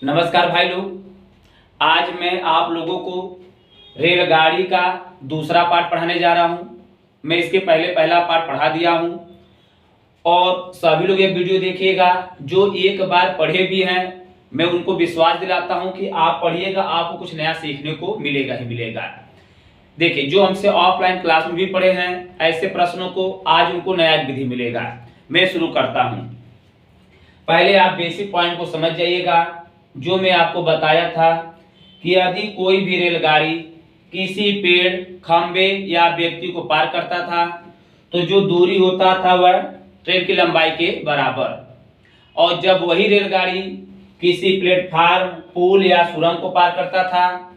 नमस्कार भाई लोग। आज मैं आप लोगों को रेलगाड़ी का दूसरा पार्ट पढ़ाने जा रहा हूं। मैं इसके पहले पहला पार्ट पढ़ा दिया हूं और सभी लोग ये वीडियो देखिएगा जो एक बार पढ़े भी हैं। मैं उनको विश्वास दिलाता हूं कि आप पढ़िएगा, आपको कुछ नया सीखने को मिलेगा ही मिलेगा। देखिए, जो हमसे ऑफलाइन क्लास में भी पढ़े हैं ऐसे प्रश्नों को आज उनको नया विधि मिलेगा। मैं शुरू करता हूं। पहले आप बेसिक पॉइंट को समझ जाइएगा। जो मैं आपको बताया था कि यदि कोई भी रेलगाड़ी किसी पेड़, खंबे या व्यक्ति को पार करता था तो जो दूरी होता था वह ट्रेन की लंबाई के बराबर, और जब वही रेलगाड़ी किसी प्लेटफार्म, पुल या सुरंग को पार करता था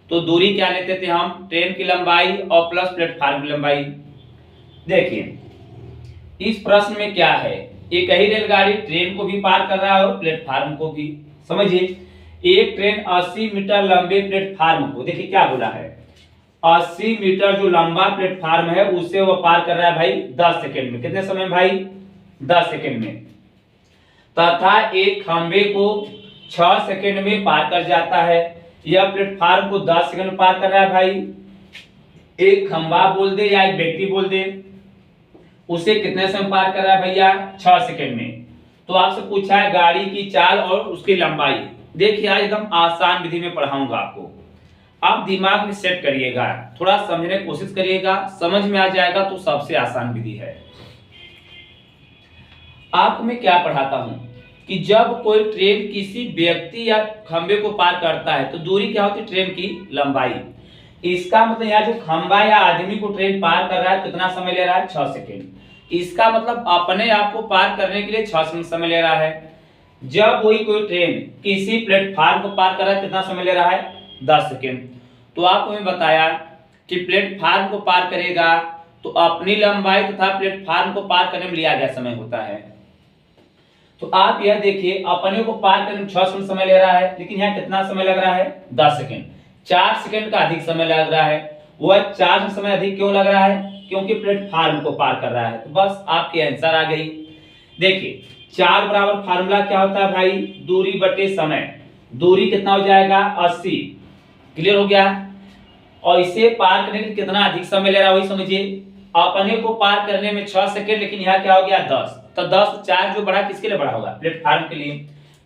तो दूरी क्या लेते थे हम? ट्रेन की लंबाई और प्लस प्लेटफार्म की लंबाई। देखिए, इस प्रश्न में क्या है, एक ही रेलगाड़ी ट्रेन को भी पार कर रहा है और प्लेटफार्म को भी। समझिए, एक ट्रेन 80 मीटर लंबे प्लेटफार्म को, देखिए क्या बोला है, 80 मीटर जो लंबा प्लेटफार्म है उसे वो पार कर रहा है भाई 10 सेकंड में। कितने समय भाई? 10 सेकंड में। तथा एक खंबे को 6 सेकंड में पार कर जाता है। यह प्लेटफार्म को 10 सेकंड में पार कर रहा है भाई। एक खंबा बोल दे या एक व्यक्ति बोल दे, उसे कितने समय पार कर रहा है भैया? 6 सेकंड में। तो आपसे पूछा है गाड़ी की चाल और उसकी लंबाई। देखिए, आज एकदम आसान विधि में पढ़ाऊंगा आपको। आप दिमाग में सेट करिएगा, थोड़ा समझने की कोशिश करिएगा, समझ में आ जाएगा तो सबसे आसान विधि है। आपको मैं क्या पढ़ाता हूं कि जब कोई ट्रेन किसी व्यक्ति या खंबे को पार करता है तो दूरी क्या होती है? ट्रेन की लंबाई। इसका मतलब यहाँ जो खंबा या आदमी को ट्रेन पार कर रहा है कितना समय ले रहा है? 6 सेकंड। इसका मतलब अपने आप को पार करने के लिए 6 सेकंड समय ले रहा है। जब वही कोई ट्रेन किसी प्लेटफार्म को पार कर रहा है कितना समय ले रहा है? 10 सेकंड। तो आपको मैं बताया कि प्लेटफार्म को पार करेगा तो अपनी लंबाई तथा प्लेटफार्म को पार करने में लिया गया समय होता है। तो आप यह देखिए, अपने को पार करने में 6 सेकंड समय ले रहा है, लेकिन यहाँ कितना समय लग रहा है? 10 सेकंड। 4 सेकंड का अधिक समय लग रहा है। वह 4 समय अधिक क्यों लग रहा है? क्योंकि प्लेटफार्म को पार कर रहा है। तो बस आपकी आंसर आ गई। देखिए, 4 बराबर फार्मूला क्या होता है भाई? दूरी बटे समय। दूरी कितना हो जाएगा? 80। क्लियर हो गया? और इसे पार करने के कितना अधिक समय ले रहा है वही समझिए। अपने को पार करने में 6 सेकंड, लेकिन यहाँ क्या हो गया? 10। तो 10 4 जो बढ़ा किसके लिए बढ़ा होगा? प्लेटफार्म के लिए।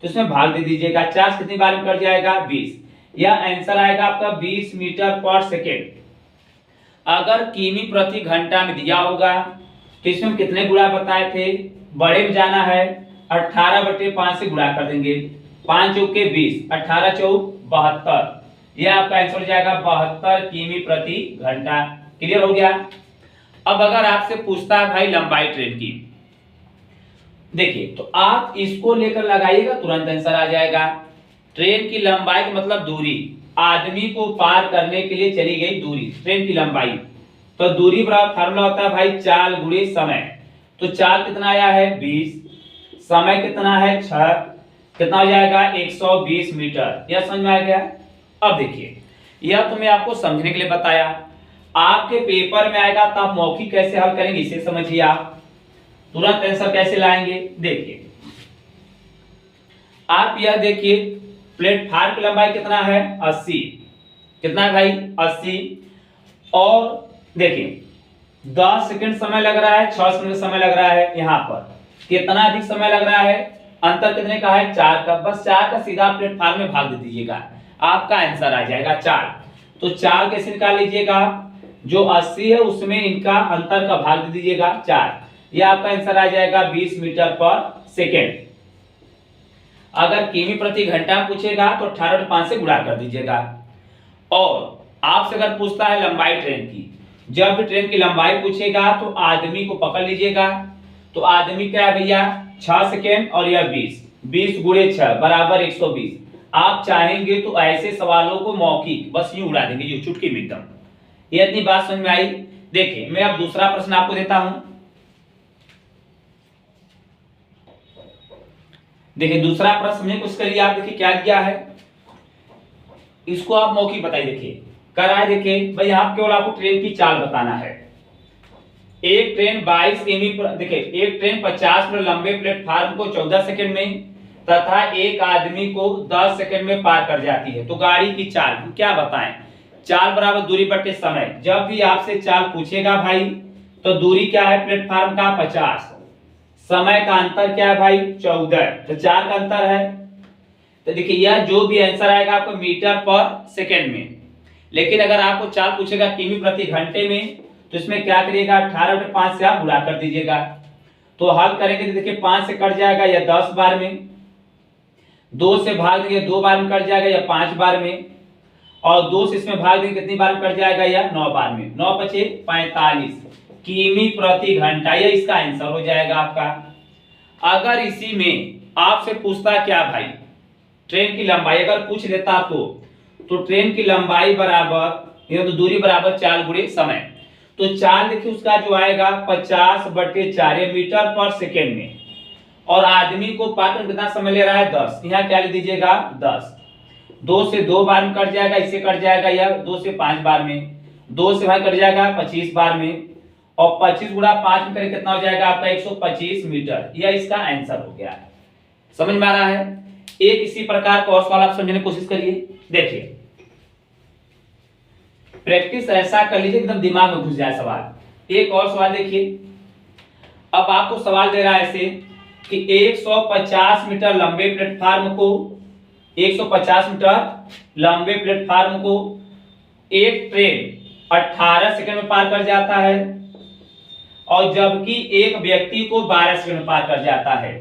तो इसमें भाग दे दीजिएगा। 4 कितनी बार में कट जाएगा? 20। यह आंसर आएगा आपका 20 मीटर पर सेकेंड। अगर किमी प्रति घंटा में दिया होगा तो इसमें कितने गुणा बताए थे? बड़े में जाना है, 18/5 से गुणा कर देंगे। 5 चौके 20, 18 चौक 72। यह आपका आंसर हो जाएगा 72 किमी प्रति घंटा। क्लियर हो गया? अब अगर आपसे पूछता है भाई लंबाई ट्रेन की, देखिए तो आप इसको लेकर लगाइएगा, तुरंत आंसर आ जाएगा। ट्रेन की लंबाई का मतलब दूरी, आदमी को पार करने के लिए चली गई दूरी, ट्रेन की लंबाई। तो दूरी बराबर फार्मूला होता है भाई चाल गुणे समय। तो चाल कितना आया है? 20। समय कितना है? 6। कितना हो जाएगा? 120 मीटर। यह समझ में आ गया? अब देखिए, यह तो मैं आपको समझने के लिए बताया। आपके पेपर में आएगा तो आप मौखिक कैसे हल करेंगे इसे समझिए। आप तुरंत आंसर कैसे लाएंगे? देखिए, आप यह देखिए, प्लेटफार्म की लंबाई कितना है? 80। कितना है भाई? 80। और देखिए 10 सेकंड समय लग रहा है, 6 सेकंड समय लग रहा है। यहाँ पर कितना अधिक समय लग रहा है? अंतर कितने का है? 4 का। बस 4 का सीधा प्लेटफार्म में भाग दे दीजिएगा, आपका आंसर आ जाएगा 4। तो 4 कैसे निकाल लीजिएगा? जो 80 है उसमें इनका अंतर का भाग दे दीजिएगा 4। यह आपका आंसर आ जाएगा 20 मीटर पर सेकेंड। अगर किमी प्रति घंटा पूछेगा तो 18/5 से गुणा कर दीजिएगा। और आपसे अगर पूछता है लंबाई ट्रेन की, जब ट्रेन की लंबाई पूछेगा तो आदमी को पकड़ लीजिएगा। तो आदमी क्या है भैया? 6 सेकेंड और यह 20। 20 गुणे 6 बराबर 120। आप चाहेंगे तो ऐसे सवालों को मौखिक बस यूं उड़ा देंगे, जो चुटकी में एकदम। ये इतनी बात समझ में आई? देखिए, मैं अब दूसरा प्रश्न आपको देता हूं। देखिए, दूसरा प्रश्न में कुछ करिए आप। देखिए क्या दिया है, इसको आप मौखिक बताइए। देखिए कराए, देखिए भाई यहाँ केवल आपको ट्रेन की चाल बताना है। एक ट्रेन 22 किमी, देखिए एक ट्रेन 50 मीटर लंबे प्लेटफार्म को 14 सेकंड में, तथा एक आदमी को 10 सेकंड में पार कर जाती है। तो गाड़ी की चाल हम क्या बताएं, चाल बराबर दूरी बटे समय। जब भी आपसे चाल पूछेगा भाई तो दूरी क्या है प्लेटफार्म का 50, समय का अंतर क्या है भाई 14, तो 4 का अंतर है। तो देखिए यह जो भी आंसर आएगा आपको मीटर पर सेकंड में। लेकिन अगर आपको चाल पूछेगा किमी प्रति घंटे में तो इसमें क्या करिएगा 18/5 से आप गुणा कर दीजिएगा। तो हल करेंगे तो देखिए 5 से कट जाएगा या 10 बार में, 2 से भाग देंगे 2 बार में कट जाएगा या 5 बार में, और 2 से इसमें भाग देंगे कितनी बार में कट जाएगा या 9 बार में। 9 पचे 45 किमी प्रति घंटा, यह इसका आंसर हो जाएगा आपका। अगर इसी में आपसे पूछता क्या भाई ट्रेन की लंबाई, अगर पूछ लेता तो ट्रेन की लंबाई बराबर ये तो दूरी बराबर चाल गुणे समय, तो चाल देखिए उसका जो आएगा 50/4 मीटर पर सेकेंड में, और आदमी को पार करने कितना समय ले रहा है 10, यहाँ क्या ले दीजिएगा 10। 2 से 2 बार में कट जाएगा, इससे कट जाएगा या 2 से 5 बार में, 2 से भाई कट जाएगा 25 बार में, और 25 गुणा 5 में करें कितना हो जाएगा आपका 125 मीटर। यह इसका आंसर हो गया। समझ में आ रहा है। एक इसी प्रकार का और सवाल आप समझने की कोशिश करिए। देखिए प्रैक्टिस ऐसा कर लीजिए एकदम दिमाग में घुस जाए सवाल। एक और सवाल देखिए, अब आपको सवाल दे रहा है ऐसे कि 150 मीटर लंबे प्लेटफार्म को 150 मीटर लंबे प्लेटफार्म को एक ट्रेन 18 सेकंड में पार कर जाता है, और जबकि एक व्यक्ति को 12 सेकंड में पार कर जाता है।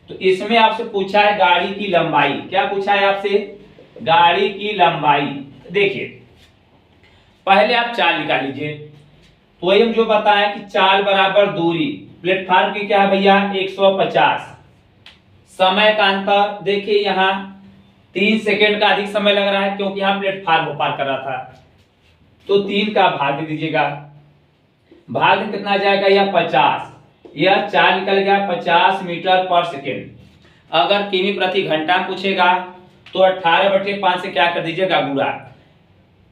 तो इसमें आपसे पूछा है गाड़ी की लंबाई। क्या पूछा है आपसे, गाड़ी की लंबाई। देखिए पहले आप चाल निकाल लीजिए। तो वही हम जो बताएं कि चाल बराबर दूरी, प्लेटफार्म की क्या है भैया 150, समय का अंतर देखिए यहाँ 3 सेकंड का अधिक समय लग रहा है क्योंकि यहाँ प्लेटफार्म को पार कर रहा था, तो 3 का भाग दे दीजिएगा। भाग में कितना जाएगा यह 50, यह चाल निकल गया 50 मीटर पर सेकेंड। अगर किमी प्रति घंटा पूछेगा तो 18/5 से क्या कर दीजिएगा गुणा।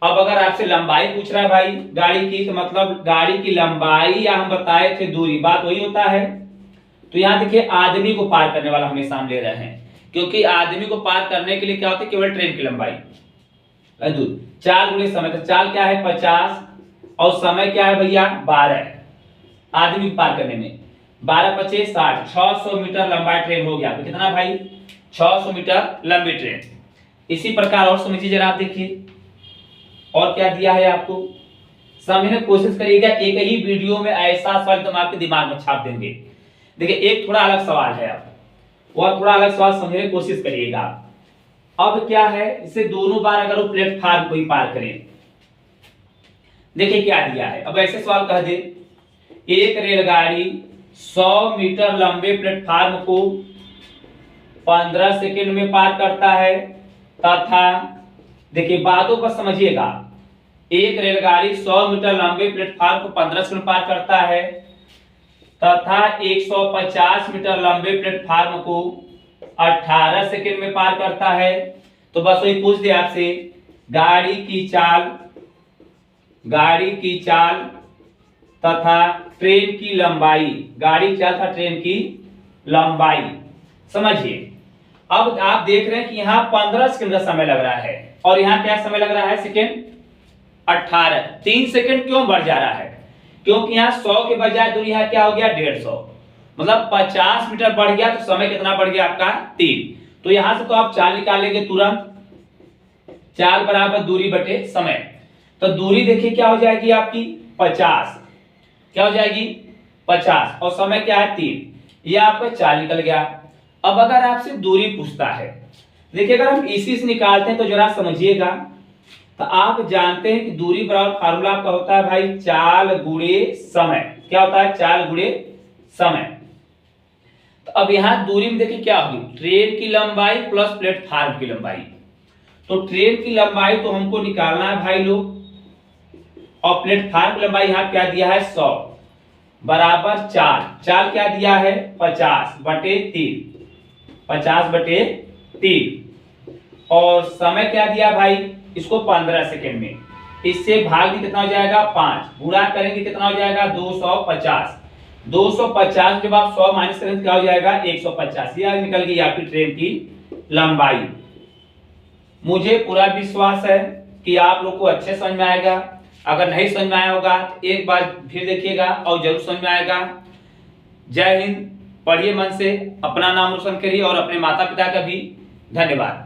अब अगर आपसे लंबाई पूछ रहा है भाई गाड़ी की, तो मतलब गाड़ी की लंबाई या हम बताए थे दूरी, बात वही होता है। तो यहाँ देखिए आदमी को पार करने वाला हमेशा हम ले रहे हैं, क्योंकि आदमी को पार करने के लिए क्या होता है केवल ट्रेन की लंबाई। 4 गुणे समय, तो चाल क्या है 50 और समय क्या है भैया 12, आदमी को पार करने में 12 पचे 60, 600 मीटर लंबा ट्रेन हो गया। तो कितना भाई 600 मीटर लंबी ट्रेन। इसी प्रकार और समझिए जरा आप देखिए और क्या दिया है आपको, समझने की कोशिश करिएगा। एक ही वीडियो में ऐसा सवाल तुम आपके दिमाग में छाप देंगे। देखिए एक थोड़ा अलग सवाल है, अब और थोड़ा अलग सवाल समझने की कोशिश करिएगा। अब क्या है, इसे दोनों बार अगर वो प्लेटफार्म को ही पार करें, देखिए क्या दिया है। अब ऐसे सवाल कह दे एक रेलगाड़ी 100 मीटर लंबे प्लेटफार्म को 15 सेकंड में पार करता है, तथा देखिए बातों पर समझिएगा, एक रेलगाड़ी 100 मीटर लंबे प्लेटफार्म को 15 सेकंड में पार करता है तथा 150 मीटर लंबे प्लेटफार्म को 18 सेकंड में पार करता है। तो बस वही पूछ दे आपसे गाड़ी की चाल तथा ट्रेन की लंबाई, गाड़ी की चाल तथा ट्रेन की लंबाई। समझिए अब आप देख रहे हैं कि यहाँ 15 सेकंड का समय लग रहा है और यहाँ क्या समय लग रहा है सेकंड 18। 3 सेकंड क्यों बढ़ जा रहा है, क्योंकि यहाँ 100 के बजाय दूरी यहाँ क्या हो गया 150, मतलब 50 मीटर बढ़ गया। तो समय कितना बढ़ गया आपका 3। तो यहां से तो आप चाल निकालेंगे तुरंत, चाल बराबर दूरी बटे समय। तो दूरी देखिए क्या हो जाएगी आपकी 50, क्या हो जाएगी 50, और समय क्या है 3। यह आपका चाल निकल गया। अब अगर आपसे दूरी पूछता है, देखिए अगर हम इसी से निकालते हैं तो जरा समझिएगा। तो आप जानते हैं कि दूरी बराबर फार्मूला आपका होता है भाई चाल गुणे समय। क्या होता है चाल गुणे समय। तो अब यहां दूरी में देखिए क्या होगी ट्रेन की लंबाई प्लस प्लेटफार्म की लंबाई। तो ट्रेन की लंबाई तो हमको निकालना है भाई लोग, और प्लेटफार्म की लंबाई यहां क्या दिया है 100 बराबर चाल क्या दिया है 50/3, 50/3, और समय क्या दिया भाई इसको 15 सेकंड में। इससे भाग भी कितना हो जाएगा 5, गुणा करेंगे कितना हो जाएगा 250। 250 जब आप 100 माइनस करेंगे क्या हो जाएगा 150। यह निकल गई आपकी ट्रेन की लंबाई। मुझे पूरा विश्वास है कि आप लोग को अच्छे समझ में आएगा। अगर नहीं समझ में आया होगा तो एक बार फिर देखिएगा और जरूर समझ में आएगा। जय हिंद। पढ़िए मन से, अपना नाम रोशन करिए और अपने माता पिता का भी धन्यवाद।